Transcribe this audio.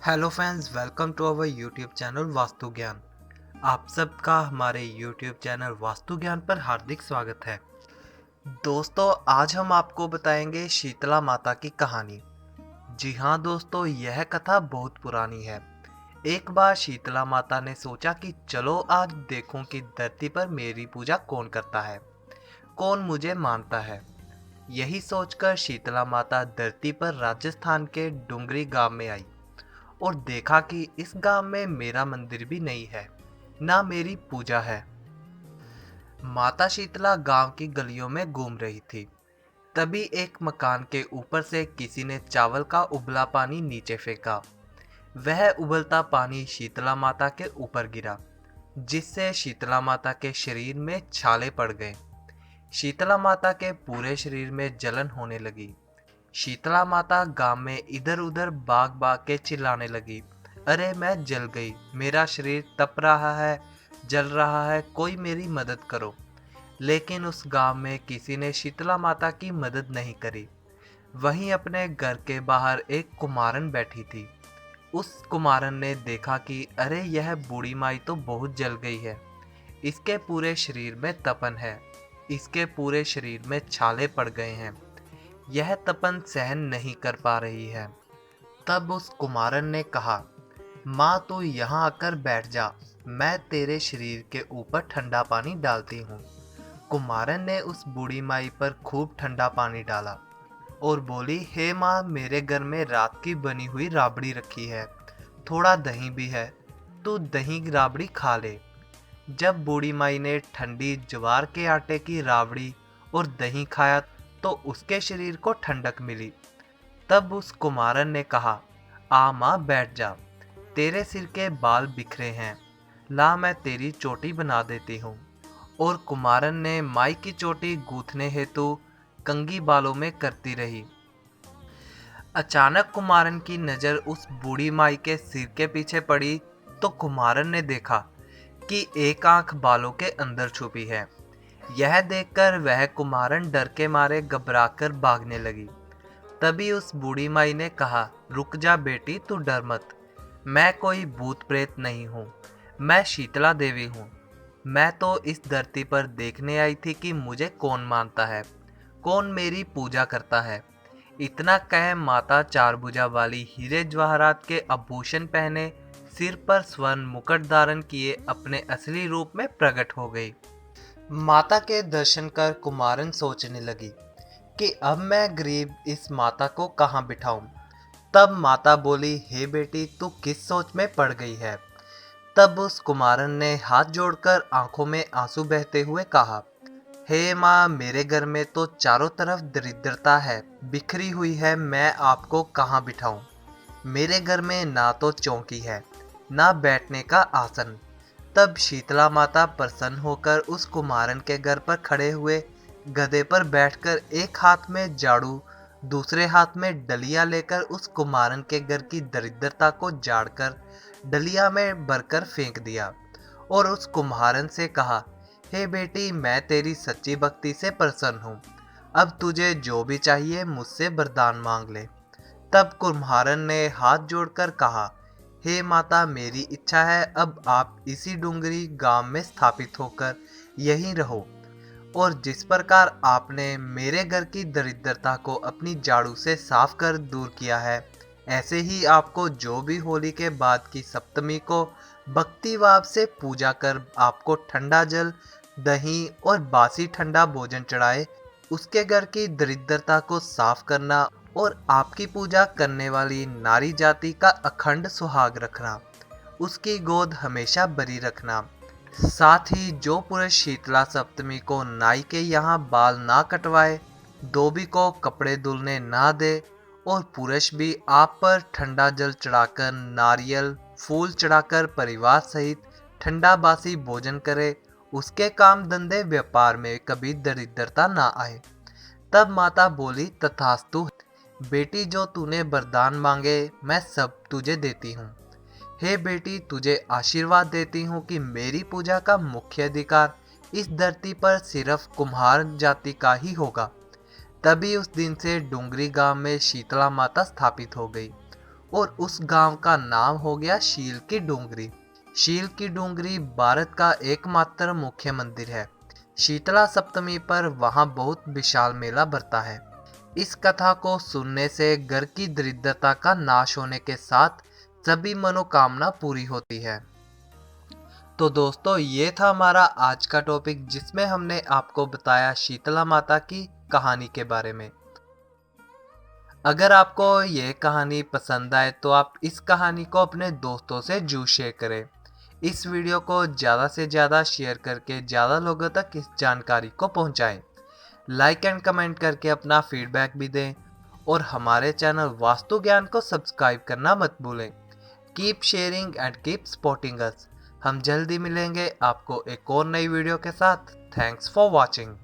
Hello friends, welcome to our YouTube channel Vastu Gyan. आप सबका हमारे यूट्यूब चैनल वास्तु ज्ञान पर हार्दिक स्वागत है। दोस्तों, आज हम आपको बताएंगे शीतला माता की कहानी। जी हाँ दोस्तों, यह कथा बहुत पुरानी है। एक बार शीतला माता ने सोचा कि चलो आज देखूं कि धरती पर मेरी पूजा कौन करता है, कौन मुझे मानता है। यही सोचकर शीतला माता धरती पर राजस्थान के डुंगरी गांव में आई और देखा कि इस गांव में मेरा मंदिर भी नहीं है, ना मेरी पूजा है। माता शीतला गांव की गलियों में घूम रही थी। तभी एक मकान के ऊपर से किसी ने चावल का उबला पानी नीचे फेंका। वह उबलता पानी शीतला माता के ऊपर गिरा, जिससे शीतला माता के शरीर में छाले पड़ गए। शीतला माता के पूरे शरीर में जलन होने लगी। शीतला माता गांव में इधर उधर भाग भाग के चिल्लाने लगी, अरे मैं जल गई, मेरा शरीर तप रहा है, जल रहा है, कोई मेरी मदद करो। लेकिन उस गांव में किसी ने शीतला माता की मदद नहीं करी। वहीं अपने घर के बाहर एक कुमारन बैठी थी। उस कुमारन ने देखा कि अरे यह बूढ़ी माई तो बहुत जल गई है, इसके पूरे शरीर में तपन है, इसके पूरे शरीर में छाले पड़ गए हैं, यह तपन सहन नहीं कर पा रही है। तब उस कुमारन ने कहा, माँ तू यहाँ आकर बैठ जा, मैं तेरे शरीर के ऊपर ठंडा पानी डालती हूँ। कुमारन ने उस बूढ़ी माई पर खूब ठंडा पानी डाला और बोली, हे माँ, मेरे घर में रात की बनी हुई राबड़ी रखी है, थोड़ा दही भी है, तू दही राबड़ी खा ले। जब बूढ़ी माई ने ठंडी ज्वार के आटे की राबड़ी और दही खाया तो उसके शरीर को ठंडक मिली। तब उस कुमारन ने कहा, आ माँ बैठ जा, तेरे सिर के बाल बिखरे हैं, ला मैं तेरी चोटी बना देती हूँ। और कुमारन ने माई की चोटी गूंथने हेतु कंघी बालों में करती रही। अचानक कुमारन की नज़र उस बूढ़ी माई के सिर के पीछे पड़ी तो कुमारन ने देखा कि एक आंख बालों के अंदर छुपी है। यह देखकर वह कुमारन डर के मारे घबराकर भागने लगी। तभी उस बूढ़ी माई ने कहा, रुक जा बेटी, तू डर मत, मैं कोई भूत प्रेत नहीं हूँ, मैं शीतला देवी हूँ। मैं तो इस धरती पर देखने आई थी कि मुझे कौन मानता है, कौन मेरी पूजा करता है। इतना कह माता चार भुजा वाली हीरे जवाहरात के आभूषण पहने, सिर पर स्वर्ण मुकुट धारण किए अपने असली रूप में प्रकट हो गई। माता के दर्शन कर कुमारन सोचने लगी कि अब मैं गरीब इस माता को कहाँ बिठाऊं। तब माता बोली, हे बेटी, तू किस सोच में पड़ गई है। तब उस कुमारन ने हाथ जोड़कर आंखों में आंसू बहते हुए कहा, हे माँ, मेरे घर में तो चारों तरफ दरिद्रता है, बिखरी हुई है, मैं आपको कहाँ बिठाऊं। मेरे घर में ना तो चौकी है, ना बैठने का आसन। तब शीतला माता प्रसन्न होकर उस कुमारन के घर पर खड़े हुए गधे पर बैठकर एक हाथ में झाड़ू, दूसरे हाथ में डलिया लेकर उस कुमारन के घर की दरिद्रता को झाड़कर डलिया में भरकर फेंक दिया और उस कुम्हारन से कहा, हे बेटी, मैं तेरी सच्ची भक्ति से प्रसन्न हूँ, अब तुझे जो भी चाहिए मुझसे वरदान मांग ले। तब कुम्हारन ने हाथ जोड़कर कहा, हे माता, मेरी इच्छा है अब आप इसी डूंगरी गांव में स्थापित होकर यहीं रहो और जिस प्रकार आपने मेरे घर की दरिद्रता को अपनी झाड़ू से साफ कर दूर किया है, ऐसे ही आपको जो भी होली के बाद की सप्तमी को भक्ति भाव से पूजा कर आपको ठंडा जल, दही और बासी ठंडा भोजन चढ़ाए, उसके घर की दरिद्रता को साफ करना और आपकी पूजा करने वाली नारी जाति का अखंड सुहाग रखना, उसकी गोद हमेशा भरी रखना। साथ ही जो पुरुष शीतला सप्तमी को नाई के यहाँ बाल ना कटवाए, धोबी को कपड़े धुलने ना दे और पुरुष भी आप पर ठंडा जल चढ़ाकर, नारियल फूल चढ़ाकर परिवार सहित ठंडा बासी भोजन करे, उसके काम धंधे व्यापार में कभी दरिद्रता ना आए। तब माता बोली, तथास्तु बेटी, जो तूने वरदान मांगे मैं सब तुझे देती हूँ। हे बेटी, तुझे आशीर्वाद देती हूँ कि मेरी पूजा का मुख्य अधिकार इस धरती पर सिर्फ कुम्हार जाति का ही होगा। तभी उस दिन से डूंगरी गांव में शीतला माता स्थापित हो गई और उस गांव का नाम हो गया शील की डूंगरी। शील की डूंगरी भारत का एकमात्र मुख्य मंदिर है। शीतला सप्तमी पर वहां बहुत विशाल मेला भरता है। इस कथा को सुनने से घर की दरिद्रता का नाश होने के साथ सभी मनोकामना पूरी होती है। तो दोस्तों, ये था हमारा आज का टॉपिक जिसमें हमने आपको बताया शीतला माता की कहानी के बारे में। अगर आपको ये कहानी पसंद आए तो आप इस कहानी को अपने दोस्तों से जरूर शेयर करें। इस वीडियो को ज़्यादा से ज़्यादा शेयर करके ज़्यादा लोगों तक इस जानकारी को पहुंचाएं। लाइक एंड कमेंट करके अपना फीडबैक भी दें और हमारे चैनल वास्तु ज्ञान को सब्सक्राइब करना मत भूलें। Keep sharing and keep supporting us. हम जल्दी मिलेंगे आपको एक और नई वीडियो के साथ। Thanks for watching.